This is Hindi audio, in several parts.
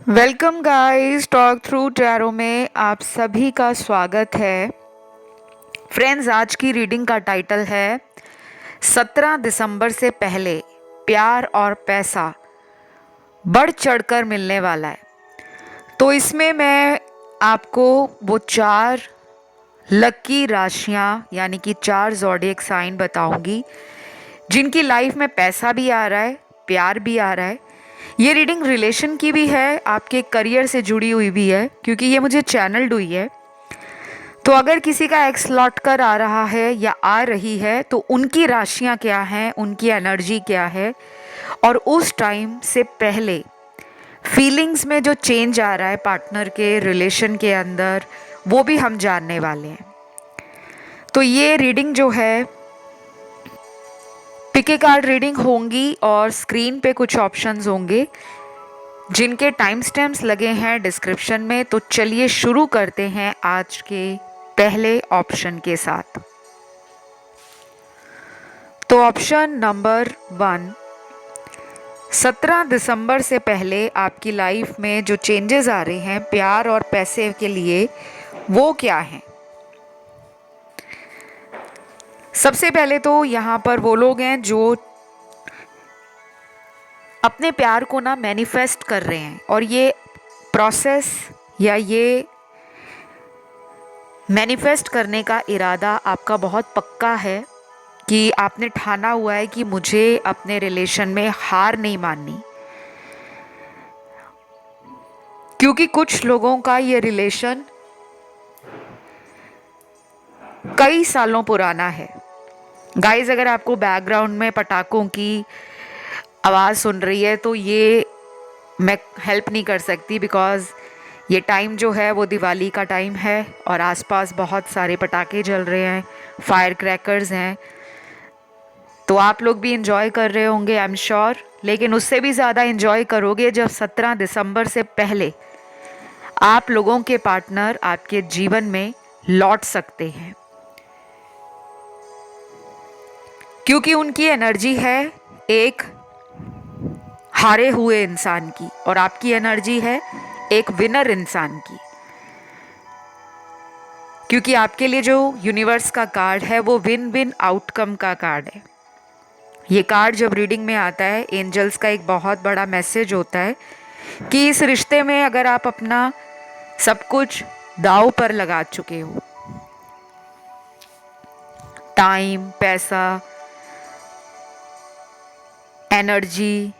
Welcome guys, talk through tarot में आप सभी का स्वागत है। फ्रेंड्स, आज की रीडिंग का टाइटल है 17 दिसंबर से पहले प्यार और पैसा बढ़ चढ़कर मिलने वाला है। तो इसमें मैं आपको वो 4 लकी राशियां यानी कि 4 ज़ोडिएक साइन बताऊंगी जिनकी लाइफ में पैसा भी आ रहा है, प्यार भी आ रहा है। ये रीडिंग रिलेशन की भी है, आपके करियर से जुड़ी हुई भी है, क्योंकि ये मुझे चैनल्ड हुई है। तो अगर किसी का एक्स लौट कर आ रहा है या आ रही है तो उनकी राशियां क्या हैं, उनकी एनर्जी क्या है, और उस टाइम से पहले फीलिंग्स में जो चेंज आ रहा है पार्टनर के रिलेशन के अंदर, वो भी हम जानने वाले हैं। तो ये रीडिंग जो है पिके कार्ड रीडिंग होंगी और स्क्रीन पे कुछ ऑप्शंस होंगे जिनके टाइम स्टैम्प्स लगे हैं डिस्क्रिप्शन में। तो चलिए शुरू करते हैं आज के पहले ऑप्शन के साथ। तो ऑप्शन नंबर 1, 17 दिसंबर से पहले आपकी लाइफ में जो चेंजेस आ रहे हैं प्यार और पैसे के लिए, वो क्या हैं? सबसे पहले तो यहाँ पर वो लोग हैं जो अपने प्यार को ना मैनिफेस्ट कर रहे हैं, और ये प्रोसेस या ये मैनिफेस्ट करने का इरादा आपका बहुत पक्का है कि आपने ठाना हुआ है कि मुझे अपने रिलेशन में हार नहीं माननी। क्योंकि कुछ लोगों का ये रिलेशन कई सालों पुराना है। गाइस, अगर आपको बैकग्राउंड में पटाखों की आवाज़ सुन रही है तो ये मैं हेल्प नहीं कर सकती, बिकॉज़ ये टाइम जो है वो दिवाली का टाइम है और आसपास बहुत सारे पटाखे जल रहे हैं, फायर क्रैकर्स हैं। तो आप लोग भी इंजॉय कर रहे होंगे, आई एम श्योर। लेकिन उससे भी ज़्यादा इंजॉय करोगे जब 17 दिसंबर से पहले आप लोगों के पार्टनर आपके जीवन में लौट सकते हैं, क्योंकि उनकी एनर्जी है एक हारे हुए इंसान की और आपकी एनर्जी है एक विनर इंसान की। क्योंकि आपके लिए जो यूनिवर्स का कार्ड है वो विन विन आउटकम का कार्ड है। ये कार्ड जब रीडिंग में आता है, एंजल्स का एक बहुत बड़ा मैसेज होता है कि इस रिश्ते में अगर आप अपना सब कुछ दांव पर लगा चुके हो, टाइम, पैसा, एनर्जी,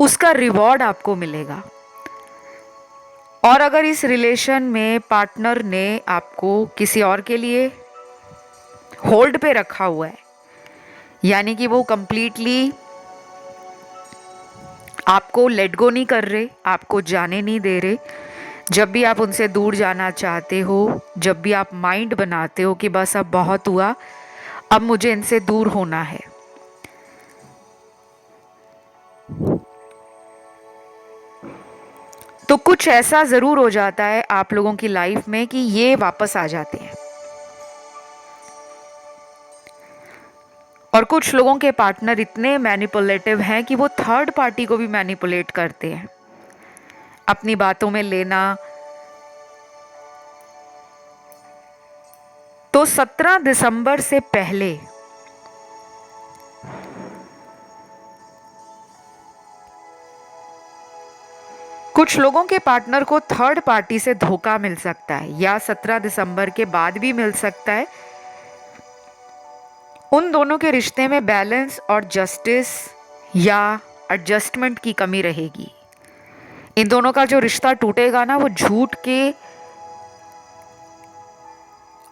उसका रिवॉर्ड आपको मिलेगा। और अगर इस रिलेशन में पार्टनर ने आपको किसी और के लिए होल्ड पे रखा हुआ है, यानी कि वो कंप्लीटली आपको लेट गो नहीं कर रहे, आपको जाने नहीं दे रहे, जब भी आप उनसे दूर जाना चाहते हो, जब भी आप माइंड बनाते हो कि बस अब बहुत हुआ, अब मुझे इनसे दूर होना है, तो कुछ ऐसा ज़रूर हो जाता है आप लोगों की लाइफ में कि ये वापस आ जाते हैं। और कुछ लोगों के पार्टनर इतने मैनिपुलेटिव हैं कि वो थर्ड पार्टी को भी मैनिपुलेट करते हैं, अपनी बातों में लेना। तो 17 दिसंबर से पहले कुछ लोगों के पार्टनर को थर्ड पार्टी से धोखा मिल सकता है, या 17 दिसंबर के बाद भी मिल सकता है। उन दोनों के रिश्ते में बैलेंस और जस्टिस या एडजस्टमेंट की कमी रहेगी। इन दोनों का जो रिश्ता टूटेगा ना, वो झूठ के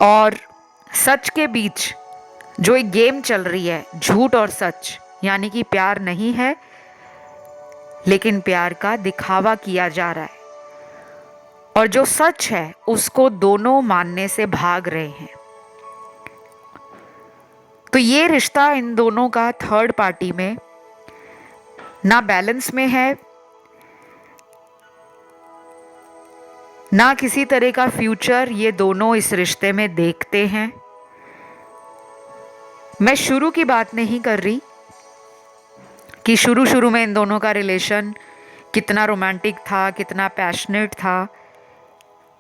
और सच के बीच जो एक गेम चल रही है, झूठ और सच, यानी कि प्यार नहीं है लेकिन प्यार का दिखावा किया जा रहा है, और जो सच है उसको दोनों मानने से भाग रहे हैं। तो ये रिश्ता इन दोनों का थर्ड पार्टी में ना बैलेंस में है, ना किसी तरह का फ्यूचर ये दोनों इस रिश्ते में देखते हैं। मैं शुरू की बात नहीं कर रही कि शुरू शुरू में इन दोनों का रिलेशन कितना रोमांटिक था, कितना पैशनेट था,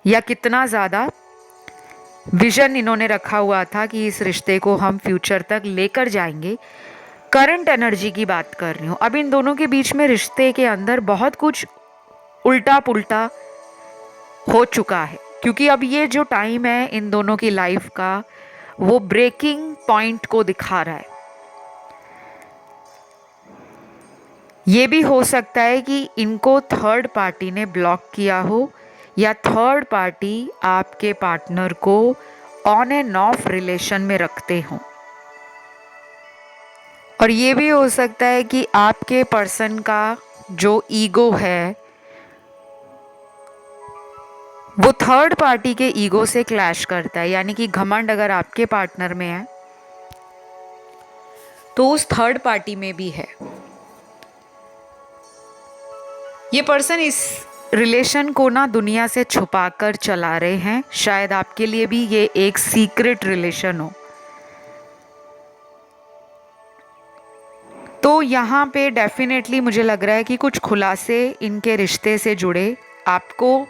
या कितना ज़्यादा विजन इन्होंने रखा हुआ था कि इस रिश्ते को हम फ्यूचर तक लेकर जाएंगे। करंट एनर्जी की बात कर रही हूँ। अब इन दोनों के बीच में रिश्ते के अंदर बहुत कुछ उल्टा पुल्टा हो चुका है, क्योंकि अब ये जो टाइम है इन दोनों की लाइफ का, वो ब्रेकिंग पॉइंट को दिखा रहा है। ये भी हो सकता है कि इनको थर्ड पार्टी ने ब्लॉक किया हो, या थर्ड पार्टी आपके पार्टनर को ऑन एंड ऑफ रिलेशन में रखते हों। और ये भी हो सकता है कि आपके पर्सन का जो ईगो है वो थर्ड पार्टी के ईगो से क्लैश करता है, यानी कि घमंड अगर आपके पार्टनर में है तो उस थर्ड पार्टी में भी है। ये पर्सन इस रिलेशन को ना दुनिया से छुपाकर चला रहे हैं। शायद आपके लिए भी ये एक सीक्रेट रिलेशन हो। तो यहाँ पे डेफिनेटली मुझे लग रहा है कि कुछ खुलासे इनके रिश्ते से जुड़े आपको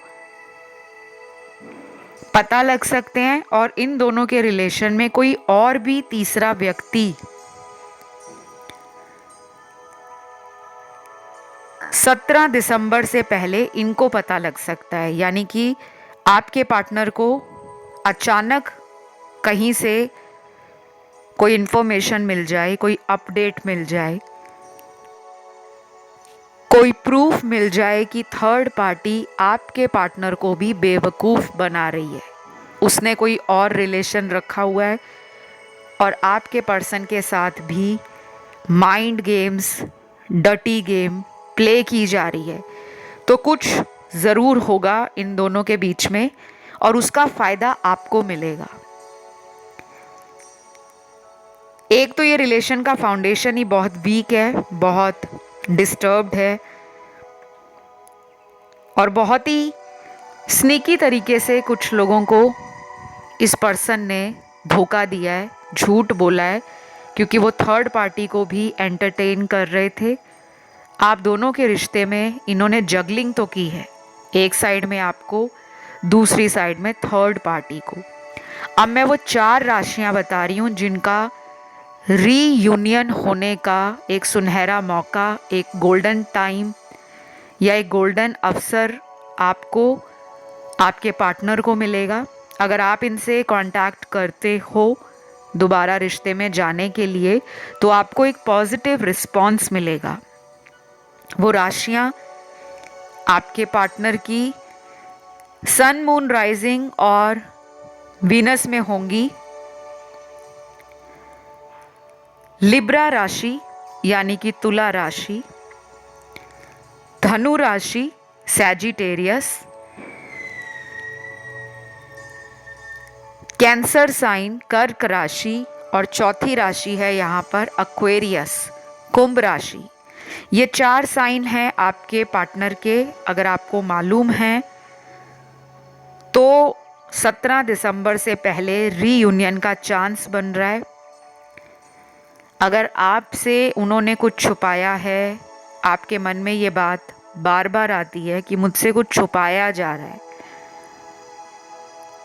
पता लग सकते हैं, और इन दोनों के रिलेशन में कोई और भी तीसरा व्यक्ति 17 दिसंबर से पहले इनको पता लग सकता है। यानी कि आपके पार्टनर को अचानक कहीं से कोई इन्फॉर्मेशन मिल जाए, कोई अपडेट मिल जाए, कोई प्रूफ मिल जाए कि थर्ड पार्टी आपके पार्टनर को भी बेवकूफ़ बना रही है, उसने कोई और रिलेशन रखा हुआ है और आपके पर्सन के साथ भी mind games, dirty game play की जा रही है। तो कुछ ज़रूर होगा इन दोनों के बीच में और उसका फ़ायदा आपको मिलेगा। एक तो ये रिलेशन का फाउंडेशन ही बहुत वीक है, बहुत डिस्टर्ब्ड है और बहुत ही स्नीकी तरीके से कुछ लोगों को इस पर्सन ने धोखा दिया है, झूठ बोला है, क्योंकि वो थर्ड पार्टी को भी एंटरटेन कर रहे थे। आप दोनों के रिश्ते में इन्होंने जगलिंग तो की है, एक साइड में आपको, दूसरी साइड में थर्ड पार्टी को। अब मैं वो 4 राशियां बता रही हूँ जिनका रीयूनियन होने का एक सुनहरा मौका, एक गोल्डन टाइम या एक गोल्डन अवसर आपको, आपके पार्टनर को मिलेगा। अगर आप इनसे कांटेक्ट करते हो दोबारा रिश्ते में जाने के लिए, तो आपको एक पॉजिटिव रिस्पॉन्स मिलेगा। वो राशियां आपके पार्टनर की सन, मून, राइजिंग और वीनस में होंगी। लिब्रा राशि यानी कि तुला राशि, धनु राशि सैजिटेरियस, कैंसर साइन कर्क राशि, और चौथी राशि है यहाँ पर एक्वेरियस कुंभ राशि। ये 4 साइन हैं आपके पार्टनर के। अगर आपको मालूम है तो 17 दिसंबर से पहले रीयूनियन का चांस बन रहा है। अगर आपसे उन्होंने कुछ छुपाया है, आपके मन में ये बात बार बार आती है कि मुझसे कुछ छुपाया जा रहा है,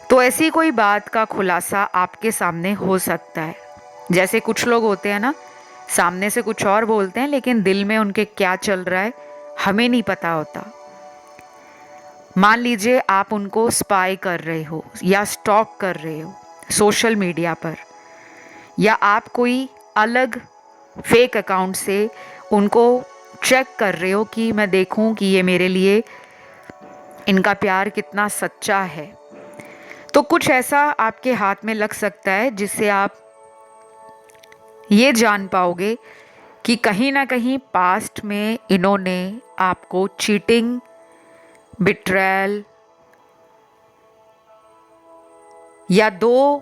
तो ऐसी कोई बात का खुलासा आपके सामने हो सकता है। जैसे कुछ लोग होते हैं ना, सामने से कुछ और बोलते हैं लेकिन दिल में उनके क्या चल रहा है हमें नहीं पता होता। मान लीजिए आप उनको स्पाई कर रहे हो या स्टॉक कर रहे हो सोशल मीडिया पर, या आप कोई अलग फेक अकाउंट से उनको चेक कर रहे हो कि मैं देखूं कि ये मेरे लिए, इनका प्यार कितना सच्चा है। तो कुछ ऐसा आपके हाथ में लग सकता है जिससे आप ये जान पाओगे कि कहीं ना कहीं पास्ट में इन्होंने आपको चीटिंग, बिट्रेयल या 2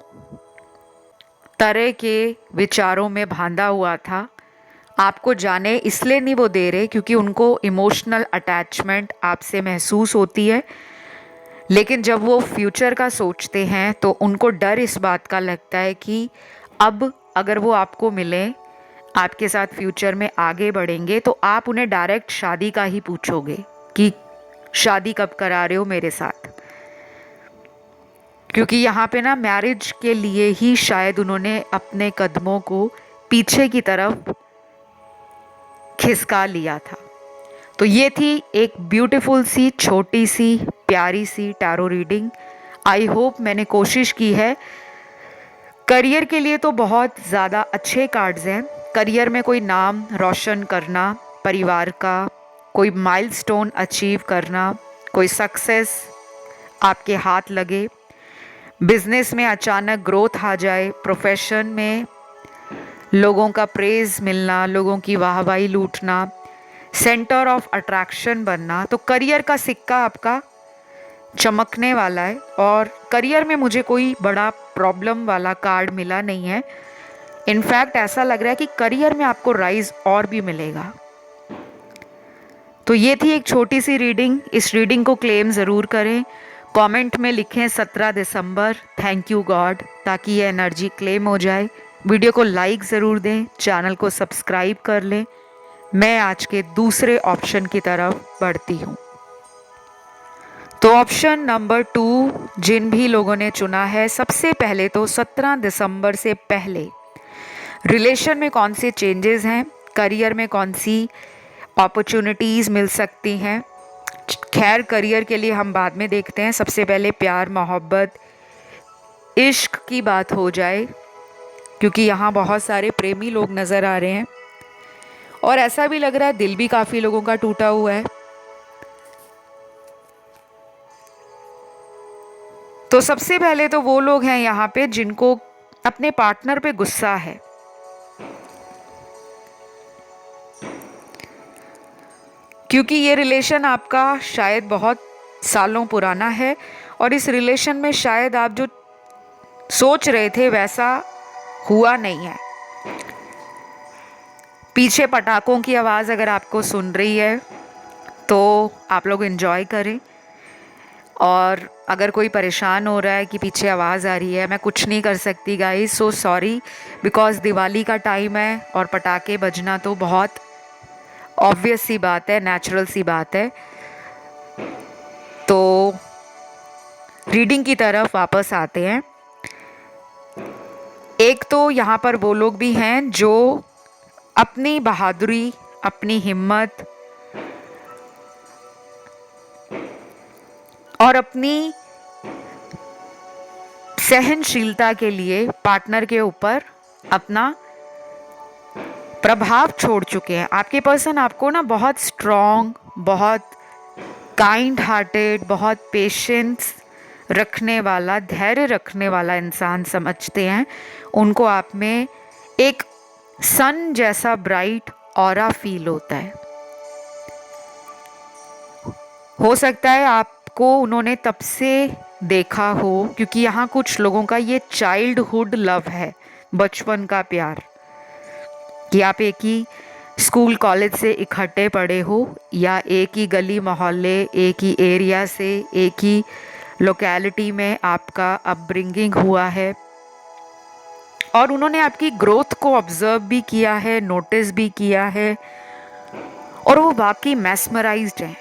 तरह के विचारों में बांधा हुआ था। आपको जाने इसलिए नहीं वो दे रहे क्योंकि उनको इमोशनल अटैचमेंट आपसे महसूस होती है, लेकिन जब वो फ्यूचर का सोचते हैं तो उनको डर इस बात का लगता है कि अब अगर वो आपको मिले, आपके साथ फ्यूचर में आगे बढ़ेंगे तो आप उन्हें डायरेक्ट शादी का ही पूछोगे कि शादी कब करा रहे हो मेरे साथ, क्योंकि यहाँ पे ना मैरिज के लिए ही शायद उन्होंने अपने कदमों को पीछे की तरफ खिसका लिया था। तो ये थी एक ब्यूटीफुल सी छोटी सी प्यारी सी टैरो रीडिंग। आई होप मैंने कोशिश की है। करियर के लिए तो बहुत ज़्यादा अच्छे कार्ड्स हैं। करियर में कोई नाम रोशन करना, परिवार का कोई माइलस्टोन अचीव करना, कोई सक्सेस आपके हाथ लगे, बिजनेस में अचानक ग्रोथ आ जाए, प्रोफेशन में लोगों का प्रेज मिलना, लोगों की वाहवाही लूटना, सेंटर ऑफ अट्रैक्शन बनना। तो करियर का सिक्का आपका चमकने वाला है। और करियर में मुझे कोई बड़ा प्रॉब्लम वाला कार्ड मिला नहीं है। इनफैक्ट ऐसा लग रहा है कि करियर में आपको राइज और भी मिलेगा। तो ये थी एक छोटी सी रीडिंग। इस रीडिंग को क्लेम ज़रूर करें, कमेंट में लिखें 17 दिसंबर थैंक यू गॉड, ताकि ये एनर्जी क्लेम हो जाए। वीडियो को लाइक ज़रूर दें, चैनल को सब्सक्राइब कर लें। मैं आज के दूसरे ऑप्शन की तरफ बढ़ती हूँ। तो ऑप्शन नंबर 2 जिन भी लोगों ने चुना है, सबसे पहले तो 17 दिसंबर से पहले रिलेशन में कौन से चेंजेस हैं, करियर में कौन सी अपॉर्चुनिटीज़ मिल सकती हैं। खैर करियर के लिए हम बाद में देखते हैं, सबसे पहले प्यार मोहब्बत इश्क की बात हो जाए, क्योंकि यहाँ बहुत सारे प्रेमी लोग नज़र आ रहे हैं और ऐसा भी लग रहा है दिल भी काफ़ी लोगों का टूटा हुआ है। तो सबसे पहले तो वो लोग हैं यहाँ पे जिनको अपने पार्टनर पे गुस्सा है, क्योंकि ये रिलेशन आपका शायद बहुत सालों पुराना है और इस रिलेशन में शायद आप जो सोच रहे थे वैसा हुआ नहीं है। पीछे पटाखों की आवाज़ अगर आपको सुन रही है तो आप लोग एंजॉय करें। और अगर कोई परेशान हो रहा है कि पीछे आवाज़ आ रही है, मैं कुछ नहीं कर सकती guys, so sorry, because Diwali का टाइम है और पटाखे बजना तो बहुत ऑब्वियस सी बात है, नेचुरल सी बात है। तो रीडिंग की तरफ वापस आते हैं। एक तो यहाँ पर वो लोग भी हैं जो अपनी बहादुरी, अपनी हिम्मत और अपनी सहनशीलता के लिए पार्टनर के ऊपर अपना प्रभाव छोड़ चुके हैं। आपके पर्सन आपको ना बहुत स्ट्रॉन्ग, बहुत काइंड हार्टेड, बहुत पेशेंस रखने वाला, धैर्य रखने वाला इंसान समझते हैं। उनको आप में एक सन जैसा ब्राइट ऑरा फील होता है। हो सकता है आपको उन्होंने तब से देखा हो, क्योंकि यहाँ कुछ लोगों का ये चाइल्डहुड लव है, बचपन का प्यार, कि आप एक ही स्कूल कॉलेज से इकट्ठे पढ़े हो या एक ही गली मोहल्ले, एक ही एरिया से, एक ही लोकेलिटी में आपका अपब्रिंगिंग हुआ है और उन्होंने आपकी ग्रोथ को ऑब्जर्व भी किया है, नोटिस भी किया है और वो वाकई मैस्मराइज्ड हैं।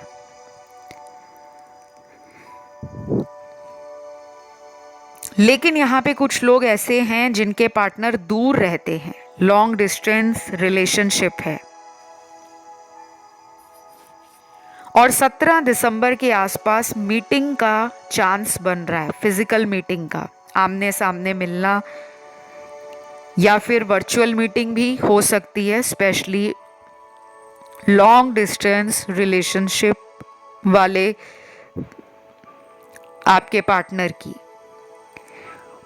लेकिन यहाँ पे कुछ लोग ऐसे हैं जिनके पार्टनर दूर रहते हैं, लॉन्ग डिस्टेंस रिलेशनशिप है और 17 दिसंबर के आसपास मीटिंग का चांस बन रहा है, फिजिकल मीटिंग का, आमने सामने मिलना या फिर वर्चुअल मीटिंग भी हो सकती है, स्पेशली लॉन्ग डिस्टेंस रिलेशनशिप वाले आपके पार्टनर की।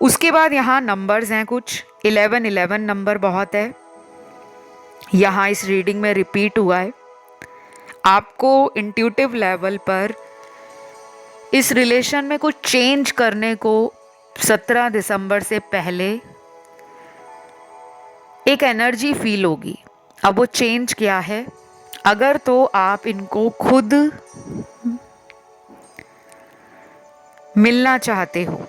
उसके बाद यहाँ नंबर्स हैं कुछ, 11 नंबर बहुत है, यहाँ इस रीडिंग में रिपीट हुआ है। आपको इंट्यूटिव लेवल पर इस रिलेशन में कुछ चेंज करने को 17 दिसंबर से पहले एक एनर्जी फील होगी। अब वो चेंज क्या है, अगर तो आप इनको खुद मिलना चाहते हो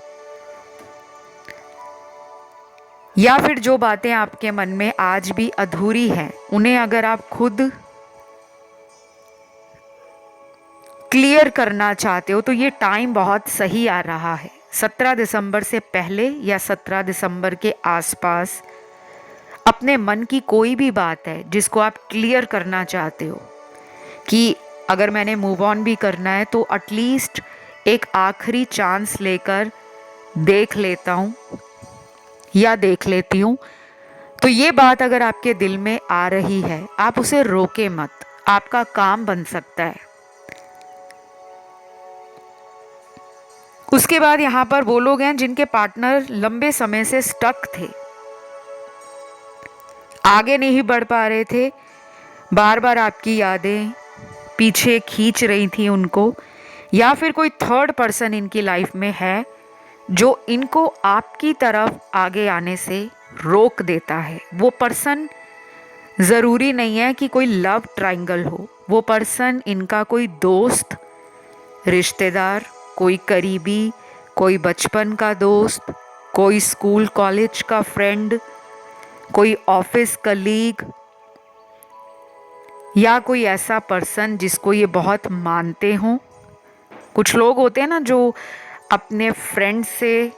या फिर जो बातें आपके मन में आज भी अधूरी हैं, उन्हें अगर आप खुद क्लियर करना चाहते हो तो ये टाइम बहुत सही आ रहा है। 17 दिसंबर से पहले या 17 दिसंबर के आसपास अपने मन की कोई भी बात है जिसको आप क्लियर करना चाहते हो कि अगर मैंने मूव ऑन भी करना है तो एटलीस्ट एक आखिरी चांस लेकर देख लेता हूँ या देख लेती हूँ, तो ये बात अगर आपके दिल में आ रही है, आप उसे रोके मत, आपका काम बन सकता है। उसके बाद यहाँ पर वो लोग हैं जिनके पार्टनर लंबे समय से स्टक थे, आगे नहीं बढ़ पा रहे थे, बार बार आपकी यादें पीछे खींच रही थी उनको, या फिर कोई थर्ड पर्सन इनकी लाइफ में है जो इनको आपकी तरफ आगे आने से रोक देता है। वो पर्सन ज़रूरी नहीं है कि कोई लव ट्रायंगल हो, वो पर्सन इनका कोई दोस्त, रिश्तेदार, कोई करीबी, कोई बचपन का दोस्त, कोई स्कूल कॉलेज का फ्रेंड, कोई ऑफिस कलीग, या कोई ऐसा पर्सन जिसको ये बहुत मानते हों। कुछ लोग होते हैं ना जो अपने फ्रेंड से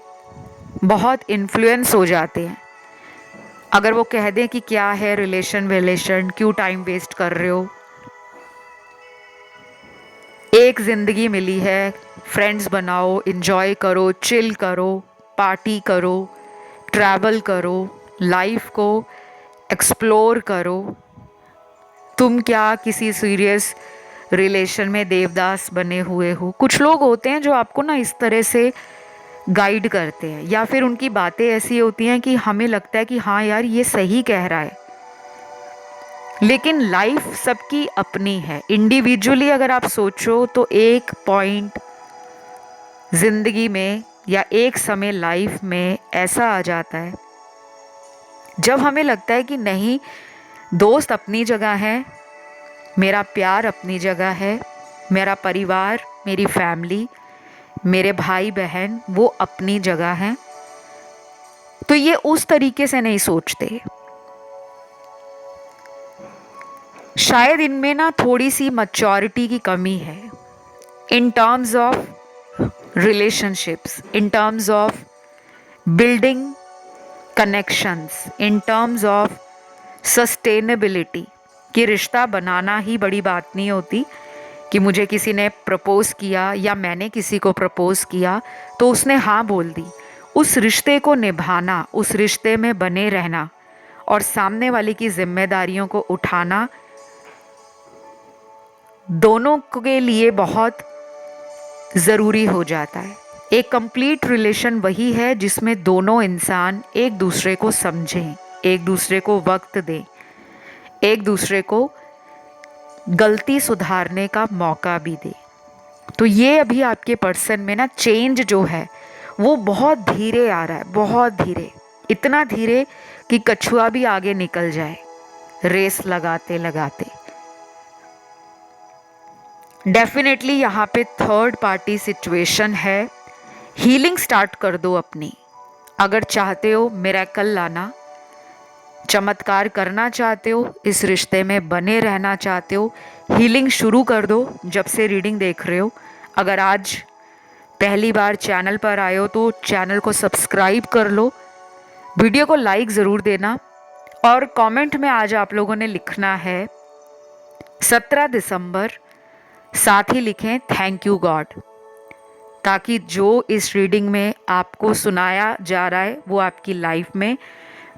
बहुत इन्फ्लुएंस हो जाते हैं। अगर वो कह दें कि क्या है रिलेशन क्यों टाइम वेस्ट कर रहे हो, एक ज़िंदगी मिली है, फ्रेंड्स बनाओ, एंजॉय करो, चिल करो, पार्टी करो, ट्रैवल करो, लाइफ को एक्सप्लोर करो। तुम क्या किसी सीरियस रिलेशन में देवदास बने हुए हो। कुछ लोग होते हैं जो आपको ना इस तरह से गाइड करते हैं, या फिर उनकी बातें ऐसी होती हैं कि हमें लगता है कि हाँ यार ये सही कह रहा है। लेकिन लाइफ सबकी अपनी है। इंडिविजुअली अगर आप सोचो तो एक पॉइंट जिंदगी में या एक समय लाइफ में ऐसा आ जाता है जब हमें लगता है कि नहीं, दोस्त अपनी जगह है, मेरा प्यार अपनी जगह है, मेरा परिवार, मेरी फैमिली, मेरे भाई बहन वो अपनी जगह हैं। तो ये उस तरीके से नहीं सोचते। शायद इनमें ना थोड़ी सी मैच्योरिटी की कमी है in terms of relationships, in terms of building connections, in terms of sustainability. कि रिश्ता बनाना ही बड़ी बात नहीं होती कि मुझे किसी ने प्रपोज़ किया या मैंने किसी को प्रपोज़ किया तो उसने हाँ बोल दी। उस रिश्ते को निभाना, उस रिश्ते में बने रहना और सामने वाले की जिम्मेदारियों को उठाना दोनों के लिए बहुत ज़रूरी हो जाता है। एक कंप्लीट रिलेशन वही है जिसमें दोनों इंसान एक दूसरे को समझें, एक दूसरे को वक्त दें, एक दूसरे को गलती सुधारने का मौका भी दे। तो ये अभी आपके पर्सन में ना चेंज जो है वो बहुत धीरे आ रहा है, बहुत धीरे, इतना धीरे कि कछुआ भी आगे निकल जाए रेस लगाते लगाते। डेफिनेटली यहाँ पे थर्ड पार्टी सिचुएशन है। हीलिंग स्टार्ट कर दो अपनी। अगर चाहते हो मिरेकल लाना, चमत्कार करना चाहते हो, इस रिश्ते में बने रहना चाहते हो, हीलिंग शुरू कर दो। जब से रीडिंग देख रहे हो, अगर आज पहली बार चैनल पर आए हो तो चैनल को सब्सक्राइब कर लो, वीडियो को लाइक ज़रूर देना और कमेंट में आज आप लोगों ने लिखना है 17 दिसंबर, साथ ही लिखें थैंक यू गॉड, ताकि जो इस रीडिंग में आपको सुनाया जा रहा है वो आपकी लाइफ में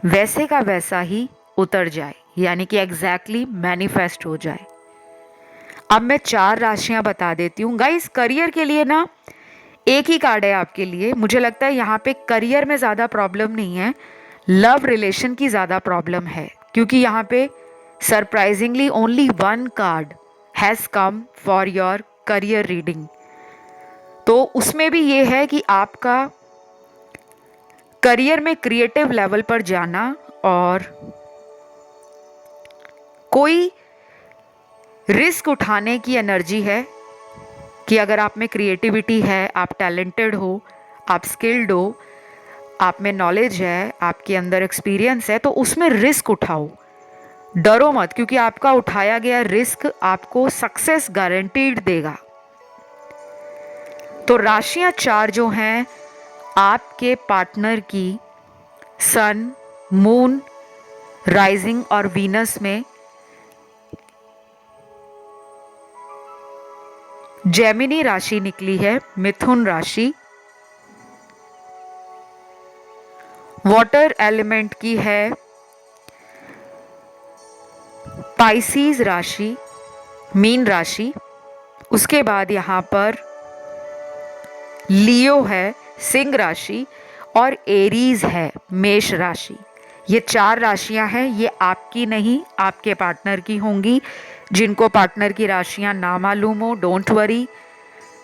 वैसे का वैसा ही उतर जाए, यानी कि एग्जैक्टली मैनिफेस्ट हो जाए। अब मैं 4 राशियां बता देती हूँ गाइस। करियर के लिए ना एक ही कार्ड है आपके लिए। मुझे लगता है यहाँ पे करियर में ज़्यादा प्रॉब्लम नहीं है, लव रिलेशन की ज़्यादा प्रॉब्लम है, क्योंकि यहाँ पे surprisingly only 1 card has come for your career reading. तो उसमें भी ये है कि आपका करियर में क्रिएटिव लेवल पर जाना और कोई रिस्क उठाने की एनर्जी है कि अगर आप में क्रिएटिविटी है, आप टैलेंटेड हो, आप स्किल्ड हो, आप में नॉलेज है, आपके अंदर एक्सपीरियंस है, तो उसमें रिस्क उठाओ, डरो मत, क्योंकि आपका उठाया गया रिस्क आपको सक्सेस गारंटीड देगा। तो राशियां 4 जो हैं आपके पार्टनर की सन, मून, राइजिंग और वीनस में जेमिनी राशि निकली है, मिथुन राशि, वाटर एलिमेंट की है पाइसीज राशि, मीन राशि, उसके बाद यहाँ पर लियो है, सिंह राशि, और एरीज है, मेष राशि। ये 4 राशियां हैं, ये आपकी नहीं, आपके पार्टनर की होंगी। जिनको पार्टनर की राशियां ना मालूम हो, डोंट वरी,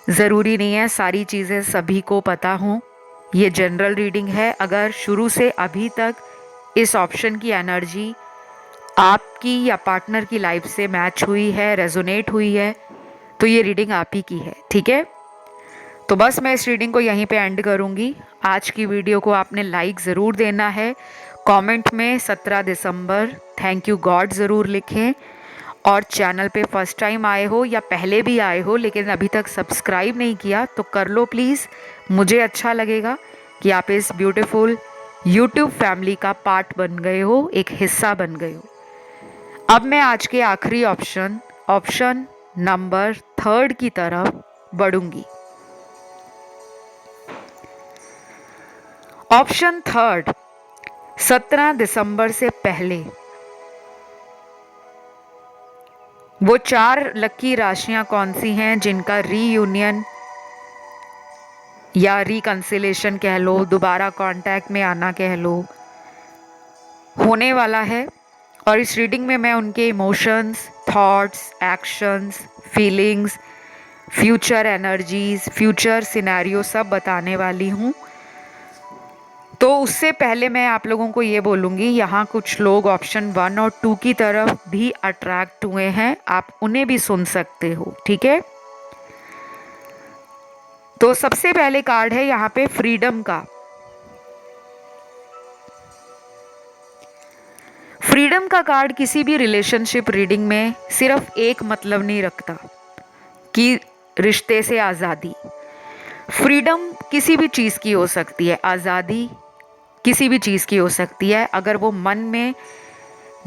ज़रूरी नहीं है सारी चीज़ें सभी को पता हों। ये जनरल रीडिंग है। अगर शुरू से अभी तक इस ऑप्शन की एनर्जी आपकी या पार्टनर की लाइफ से मैच हुई है, रेजोनेट हुई है, तो ये रीडिंग आप ही की है, ठीक है। तो बस मैं इस रीडिंग को यहीं पे एंड करूँगी। आज की वीडियो को आपने लाइक ज़रूर देना है, कमेंट में 17 दिसंबर थैंक यू गॉड ज़रूर लिखें, और चैनल पे फर्स्ट टाइम आए हो या पहले भी आए हो लेकिन अभी तक सब्सक्राइब नहीं किया तो कर लो प्लीज़। मुझे अच्छा लगेगा कि आप इस ब्यूटीफुल यूट्यूब फैमिली का पार्ट बन गए हो, एक हिस्सा बन गए हो। अब मैं आज के आखिरी ऑप्शन नंबर 3 की तरफ बढ़ूंगी। ऑप्शन 3, 17 दिसंबर से पहले वो 4 लकी राशियां कौन सी हैं जिनका रीयूनियन या रिकंसिलेशन कह लो, दोबारा कांटेक्ट में आना कह लो, होने वाला है। और इस रीडिंग में मैं उनके emotions, thoughts, actions, feelings, future energies, future scenario सब बताने वाली हूँ। तो उससे पहले मैं आप लोगों को ये बोलूँगी, यहाँ कुछ लोग ऑप्शन 1 और 2 की तरफ भी अट्रैक्ट हुए हैं, आप उन्हें भी सुन सकते हो, ठीक है। तो सबसे पहले कार्ड है यहाँ पे फ्रीडम का। फ्रीडम का कार्ड किसी भी रिलेशनशिप रीडिंग में सिर्फ एक मतलब नहीं रखता कि रिश्ते से आज़ादी। फ्रीडम किसी भी चीज़ की हो सकती है, आज़ादी किसी भी चीज़ की हो सकती है। अगर वो मन में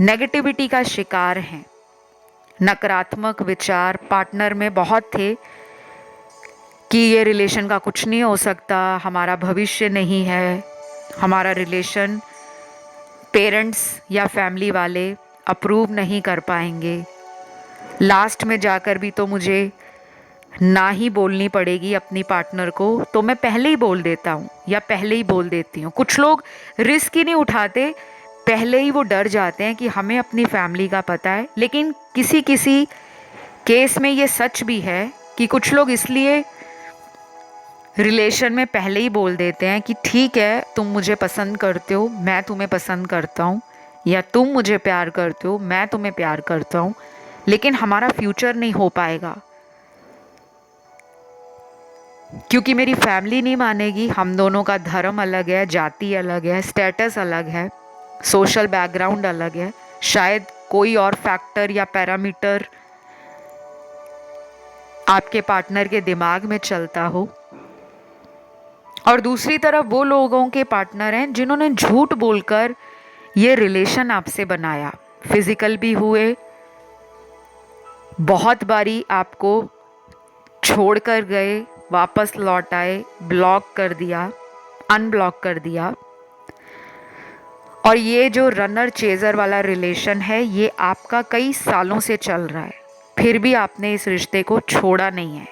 नेगेटिविटी का शिकार हैं, नकारात्मक विचार पार्टनर में बहुत थे कि ये रिलेशन का कुछ नहीं हो सकता, हमारा भविष्य नहीं है, हमारा रिलेशन पेरेंट्स या फैमिली वाले अप्रूव नहीं कर पाएंगे, लास्ट में जाकर भी तो मुझे ना ही बोलनी पड़ेगी अपनी पार्टनर को, तो मैं पहले ही बोल देता हूँ या पहले ही बोल देती हूँ। कुछ लोग रिस्क ही नहीं उठाते, पहले ही वो डर जाते हैं कि हमें अपनी फैमिली का पता है। लेकिन किसी किसी केस में ये सच भी है कि कुछ लोग इसलिए रिलेशन में पहले ही बोल देते हैं कि ठीक है, तुम मुझे पसंद करते हो, मैं तुम्हें पसंद करता हूँ, या तुम मुझे प्यार करते हो, मैं तुम्हें प्यार करता हूँ, लेकिन हमारा फ्यूचर नहीं हो पाएगा क्योंकि मेरी फैमिली नहीं मानेगी, हम दोनों का धर्म अलग है, जाति अलग है, स्टेटस अलग है, सोशल बैकग्राउंड अलग है, शायद कोई और फैक्टर या पैरामीटर आपके पार्टनर के दिमाग में चलता हो। और दूसरी तरफ वो लोगों के पार्टनर हैं जिन्होंने झूठ बोलकर ये रिलेशन आपसे बनाया, फिजिकल भी हुए, बहुत बारी आपको छोड़ कर गए, वापस लौट आए, ब्लॉक कर दिया, अनब्लॉक कर दिया। और ये जो रनर चेजर वाला रिलेशन है, ये आपका कई सालों से चल रहा है, फिर भी आपने इस रिश्ते को छोड़ा नहीं है।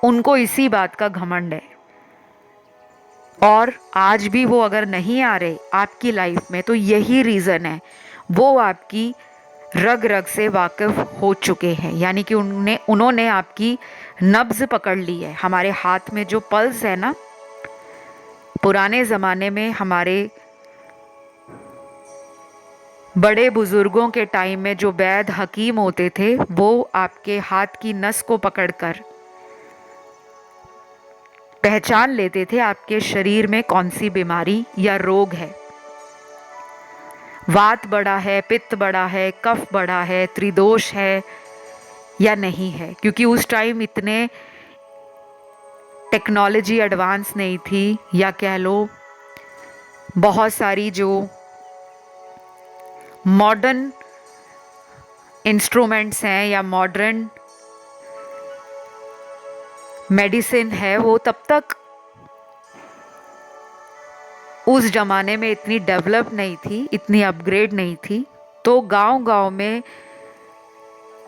उनको इसी बात का घमंड है, और आज भी वो अगर नहीं आ रहे आपकी लाइफ में तो यही रीज़न है, वो आपकी रग रग से वाकिफ हो चुके हैं, यानी कि उन्होंने आपकी नब्ज़ पकड़ ली है। हमारे हाथ में जो पल्स है ना, पुराने ज़माने में हमारे बड़े बुज़ुर्गों के टाइम में जो वैद हकीम होते थे, वो आपके हाथ की नस को पकड़कर पहचान लेते थे आपके शरीर में कौन सी बीमारी या रोग है। वात बढ़ा है, पित्त बढ़ा है, कफ बढ़ा है, त्रिदोष है या नहीं है, क्योंकि उस टाइम इतने टेक्नोलॉजी एडवांस नहीं थी, या कह लो बहुत सारी जो मॉडर्न इंस्ट्रूमेंट्स हैं या मॉडर्न मेडिसिन है वो तब तक उस जमाने में इतनी डेवलप नहीं थी, इतनी अपग्रेड नहीं थी। तो गांव-गांव में,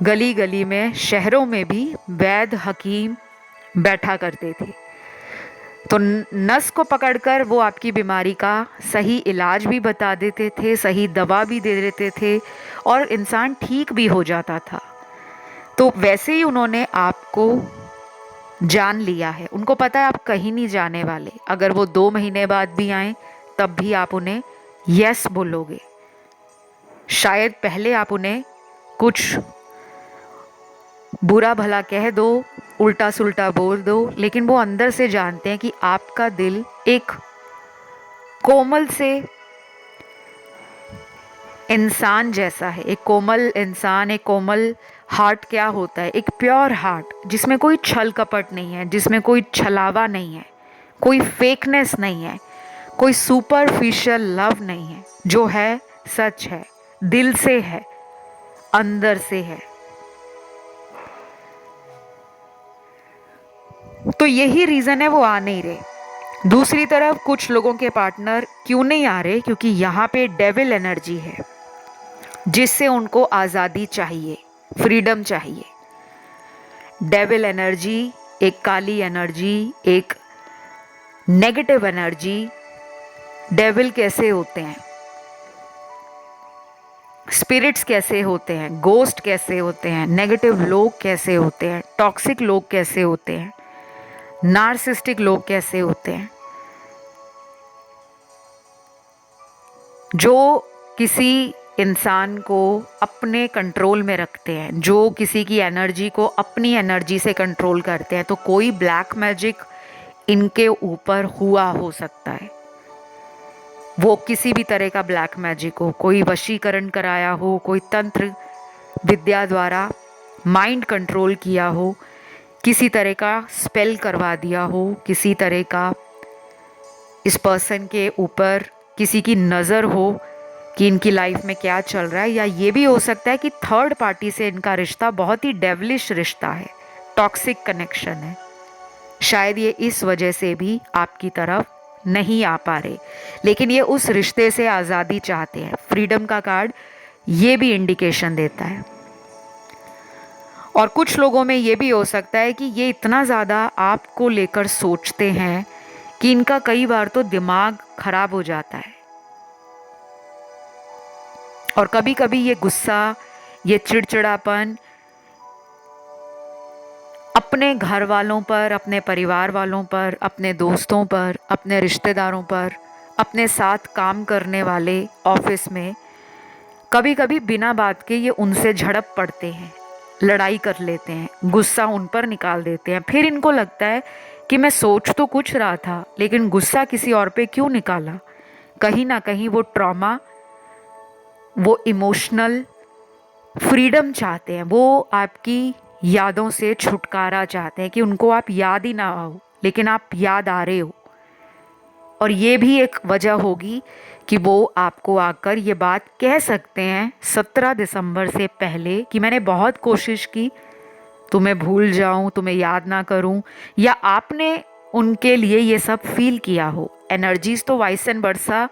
गली गली में, शहरों में भी वैद्य हकीम बैठा करते थे। तो नस को पकड़कर वो आपकी बीमारी का सही इलाज भी बता देते थे, सही दवा भी दे देते थे और इंसान ठीक भी हो जाता था। तो वैसे ही उन्होंने आपको जान लिया है। उनको पता है आप कहीं नहीं जाने वाले। अगर वो 2 महीने बाद भी आए तब भी आप उन्हें यस बोलोगे। शायद पहले आप उन्हें कुछ बुरा भला कह दो, उल्टा सुल्टा बोल दो, लेकिन वो अंदर से जानते हैं कि आपका दिल एक कोमल से इंसान जैसा है। एक कोमल इंसान, एक कोमल हार्ट क्या होता है? एक प्योर हार्ट जिसमें कोई छल कपट नहीं है, जिसमें कोई छलावा नहीं है, कोई फेकनेस नहीं है, कोई सुपरफिशियल लव नहीं है। जो है सच है, दिल से है, अंदर से है। तो यही रीज़न है वो आ नहीं रहे। दूसरी तरफ कुछ लोगों के पार्टनर क्यों नहीं आ रहे? क्योंकि यहाँ पे डेविल एनर्जी है जिससे उनको आज़ादी चाहिए, फ्रीडम चाहिए। डेविल एनर्जी, एक काली एनर्जी, एक नेगेटिव एनर्जी। डेविल कैसे होते हैं? स्पिरिट्स कैसे होते हैं? गोस्ट कैसे होते हैं? नेगेटिव लोग कैसे होते हैं? टॉक्सिक लोग कैसे होते हैं? नार्सिस्टिक लोग कैसे होते हैं? जो किसी इंसान को अपने कंट्रोल में रखते हैं, जो किसी की एनर्जी को अपनी एनर्जी से कंट्रोल करते हैं। तो कोई ब्लैक मैजिक इनके ऊपर हुआ हो सकता है। वो किसी भी तरह का ब्लैक मैजिक हो, कोई वशीकरण कराया हो, कोई तंत्र विद्या द्वारा माइंड कंट्रोल किया हो, किसी तरह का स्पेल करवा दिया हो, किसी तरह का इस पर्सन के ऊपर किसी की नज़र हो कि इनकी लाइफ में क्या चल रहा है। या ये भी हो सकता है कि थर्ड पार्टी से इनका रिश्ता बहुत ही डेवलिश रिश्ता है, टॉक्सिक कनेक्शन है। शायद ये इस वजह से भी आपकी तरफ नहीं आ पा रहे, लेकिन ये उस रिश्ते से आज़ादी चाहते हैं। फ्रीडम का कार्ड ये भी इंडिकेशन देता है। और कुछ लोगों में ये भी हो सकता है कि ये इतना ज़्यादा आपको लेकर सोचते हैं कि इनका कई बार तो दिमाग खराब हो जाता है। और कभी कभी ये गुस्सा, ये चिड़चिड़ापन अपने घर वालों पर, अपने परिवार वालों पर, अपने दोस्तों पर, अपने रिश्तेदारों पर, अपने साथ काम करने वाले ऑफिस में, कभी कभी बिना बात के ये उनसे झड़प पड़ते हैं, लड़ाई कर लेते हैं, गुस्सा उन पर निकाल देते हैं। फिर इनको लगता है कि मैं सोच तो कुछ रहा था, लेकिन गुस्सा किसी और पे क्यों निकाला? कहीं ना कहीं वो ट्रॉमा, वो इमोशनल फ्रीडम चाहते हैं। वो आपकी यादों से छुटकारा चाहते हैं कि उनको आप याद ही ना आओ, लेकिन आप याद आ रहे हो। और ये भी एक वजह होगी कि वो आपको आकर ये बात कह सकते हैं 17 दिसंबर से पहले कि मैंने बहुत कोशिश की तुम्हें भूल जाऊं, तुम्हें याद ना करूं, या आपने उनके लिए ये सब फील किया हो। एनर्जीज तो वाइस एंड वर्सा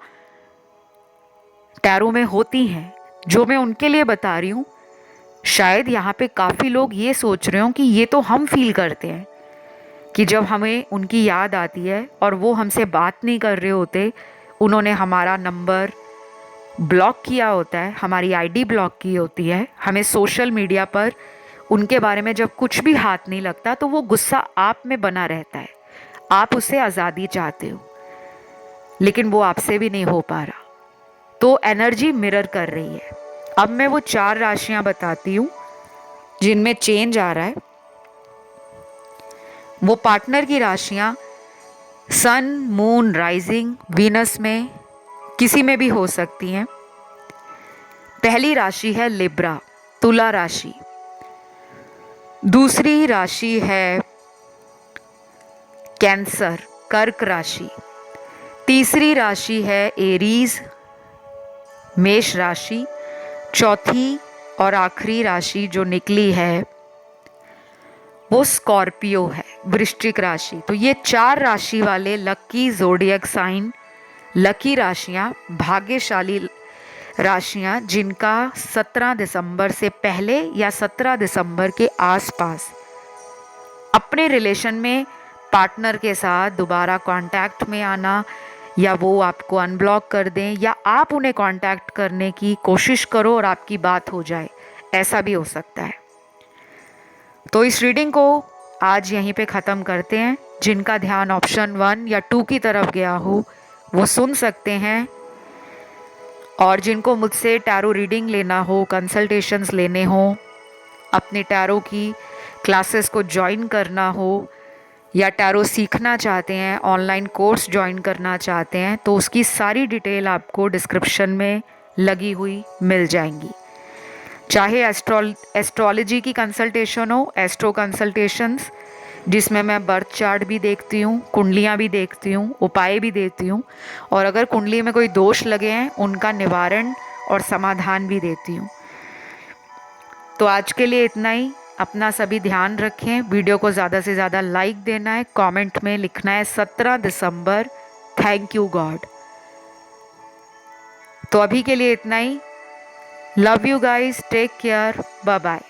टैरो में होती हैं, जो मैं उनके लिए बता रही हूँ। शायद यहाँ पे काफ़ी लोग ये सोच रहे हो कि ये तो हम फील करते हैं कि जब हमें उनकी याद आती है और वो हमसे बात नहीं कर रहे होते, उन्होंने हमारा नंबर ब्लॉक किया होता है, हमारी आईडी ब्लॉक की होती है, हमें सोशल मीडिया पर उनके बारे में जब कुछ भी हाथ नहीं लगता, तो वो गुस्सा आप में बना रहता है। आप उससे आज़ादी चाहते हो, लेकिन वो आपसे भी नहीं हो पा रहा। तो एनर्जी मिरर कर रही है। अब मैं वो 4 राशियां बताती हूँ जिनमें चेंज आ रहा है। वो पार्टनर की राशियां सन, मून, राइजिंग वीनस में किसी में भी हो सकती हैं। पहली राशि है लिब्रा, तुला राशि। दूसरी राशि है कैंसर, कर्क राशि। तीसरी राशि है एरीज, मेष राशि। चौथी और आखिरी राशि जो निकली है वो स्कॉर्पियो है, वृश्चिक राशि। तो ये 4 राशि वाले लकी ज़ोडिएक साइन, लकी राशियां, भाग्यशाली राशियां, जिनका 17 दिसंबर से पहले या 17 दिसंबर के आसपास अपने रिलेशन में पार्टनर के साथ दोबारा कांटेक्ट में आना, या वो आपको अनब्लॉक कर दें, या आप उन्हें कांटेक्ट करने की कोशिश करो और आपकी बात हो जाए, ऐसा भी हो सकता है। तो इस रीडिंग को आज यहीं पे ख़त्म करते हैं। जिनका ध्यान ऑप्शन 1 या 2 की तरफ गया हो वो सुन सकते हैं, और जिनको मुझसे टैरो रीडिंग लेना हो, कंसल्टेशंस लेने हो, अपने टैरो की क्लासेस को ज्वाइन करना हो, या टैरो सीखना चाहते हैं, ऑनलाइन कोर्स ज्वाइन करना चाहते हैं, तो उसकी सारी डिटेल आपको डिस्क्रिप्शन में लगी हुई मिल जाएंगी। चाहे एस्ट्रोलॉजी की कंसल्टेशन हो, एस्ट्रो कंसल्टेशंस, जिसमें मैं बर्थ चार्ट भी देखती हूँ, कुंडलियाँ भी देखती हूँ, उपाय भी देती हूँ, और अगर कुंडली में कोई दोष लगे हैं उनका निवारण और समाधान भी देती हूँ। तो आज के लिए इतना ही। अपना सभी ध्यान रखें। वीडियो को ज़्यादा से ज़्यादा लाइक देना है, कमेंट में लिखना है 17 दिसंबर, थैंक यू गॉड। तो अभी के लिए इतना ही। Love you guys, take care, bye bye.